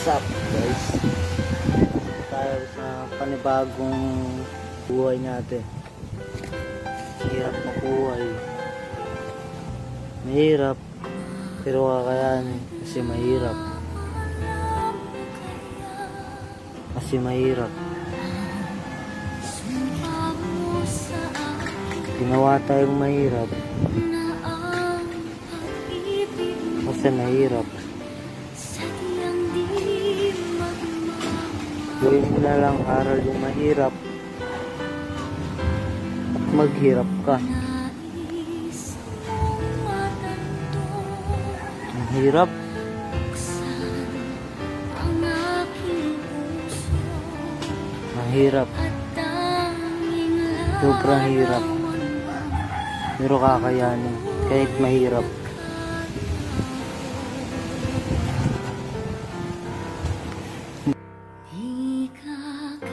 What's up guys? Tayo sa panibagong buhay natin. Hirap mabuhay. Mahirap, pero kakayanin kasi mahirap. Ginawa tayong mahirap kasi mahirap. Gawin mo na lang aral yung mahirap at maghirap ka. Ang hirap. Mahirap. Sobrang hirap. Pero kakayanin kahit mahirap.